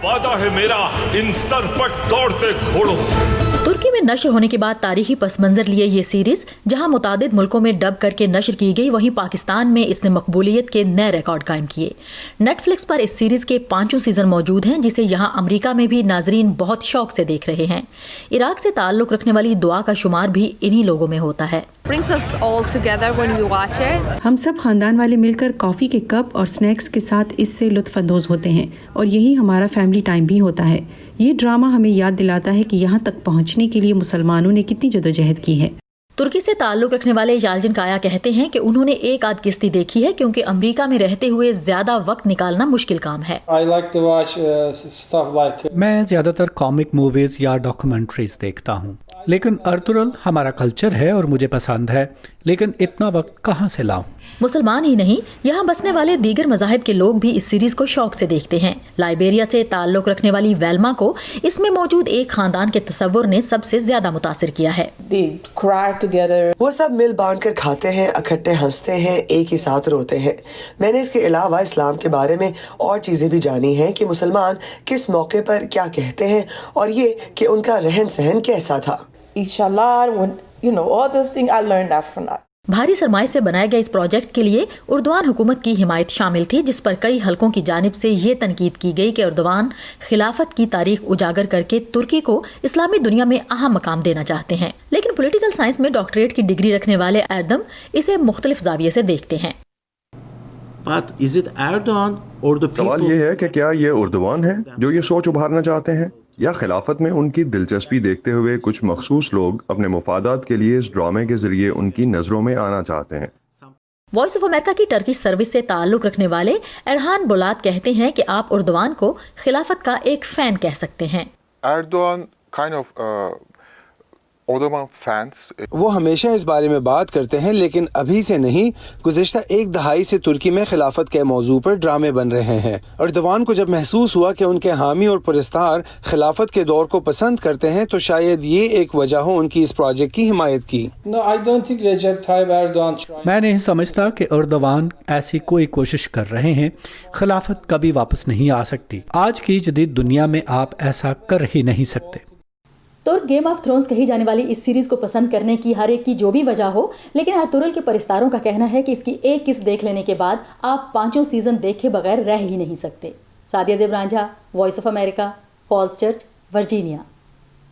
वादा है मेरा इन सरपट दौड़ते घोड़ों से। तुर्की में नश्र होने के बाद तारीखी पस मंजर लिए ये सीरीज जहां मुतादिद मुल्कों में डब करके नश्र की गई, वहीं पाकिस्तान में इसने मकबूलियत के नए रिकॉर्ड कायम किए। नेटफ्लिक्स पर इस सीरीज के 5 सीजन मौजूद हैं, जिसे यहां अमेरिका में भी नाजरीन बहुत शौक से देख रहे हैं। इराक से ताल्लुक रखने वाली दुआ का शुमार भी इन्हीं लोगों में होता है। हम सब खानदान वाले मिलकर कॉफी के कप और स्नैक्स के साथ इससे लुत्फ अंदोज होते हैं और यही हमारा फैमिली टाइम भी होता है। ये ड्रामा हमें याद दिलाता है कि यहाँ तक पहुँचने के लिए मुसलमानों ने कितनी जदोजहद की है। तुर्की से ताल्लुक रखने वाले यालजिन काया कहते हैं कि उन्होंने एक आध किस्ती देखी है, क्योंकि अमेरिका में रहते हुए ज्यादा वक्त निकालना मुश्किल काम है। मैं ज्यादातर कॉमिक मूवीज या डॉक्यूमेंट्रीज देखता हूँ, लेकिन अर्तुगरुल हमारा कल्चर है और मुझे पसंद है, लेकिन इतना वक्त कहाँ से लाऊं? मुसलमान ही नहीं, यहाँ बसने वाले दीगर मज़ाहिब के लोग भी इस सीरीज को शौक से देखते हैं। लाइबेरिया से ताल्लुक रखने वाली वेल्मा को इसमें मौजूद एक खानदान के तस्वुर ने सबसे ज्यादा मुतासिर किया है। वो सब मिल बांट कर खाते हैं, इकट्ठे हंसते हैं, एक ही साथ रोते हैं। मैंने इसके अलावा इस्लाम के बारे में और चीजें भी जानी हैं कि मुसलमान किस मौके पर क्या कहते हैं और ये कि उनका रहन सहन कैसा था। भारी सरमाए से बनाए गए इस प्रोजेक्ट के लिए उर्दवान हुकूमत की हिमायत शामिल थी, जिस पर कई हलकों की जानिब से ये तनकीद की गई कि उर्दवान खिलाफत की तारीख उजागर करके तुर्की को इस्लामी दुनिया में अहम मकाम देना चाहते हैं। लेकिन पॉलिटिकल साइंस में डॉक्टरेट की डिग्री रखने वाले एर्दम इसे मुख्तलिफ जाविये से देखते हैं। सवाल ये है कि क्या ये उर्दवान है जो ये सोच उभारना चाहते हैं, या खिलाफत में उनकी दिलचस्पी देखते हुए कुछ मखसूस लोग अपने मुफादात के लिए इस ड्रामे के जरिए उनकी नजरों में आना चाहते हैं। वॉइस ऑफ अमेरिका की टर्किश सर्विस से ताल्लुक रखने वाले एरहान बुलात कहते हैं कि आप उर्दवान को खिलाफत का एक फैन कह सकते हैं। एर्दोगान वो हमेशा इस बारे में बात करते हैं, लेकिन अभी से नहीं, गुज़िश्ता एक दहाई से तुर्की में खिलाफत के मौजू पर ड्रामे बन रहे हैं। एर्दोगान को जब महसूस हुआ कि उनके हामी और पुरस्तार खिलाफत के दौर को पसंद करते हैं, तो शायद ये एक वजह हो उनकी इस प्रोजेक्ट की हिमायत की। मैं नहीं समझता कि एर्दोगान ऐसी कोई कोशिश कर रहे हैं। खिलाफत कभी वापस नहीं आ सकती। आज की जदीद दुनिया में आप ऐसा कर ही नहीं सकते। तो गेम ऑफ थ्रोन्स कही जाने वाली इस सीरीज को पसंद करने की हर एक की जो भी वजह हो, लेकिन अर्तुगरुल के परिस्तारों का कहना है कि इसकी एक किस्त देख लेने के बाद आप 5 सीजन देखे बगैर रह ही नहीं सकते। Sadia Zeb Ranjha, Voice of America, Falls Church, Virginia.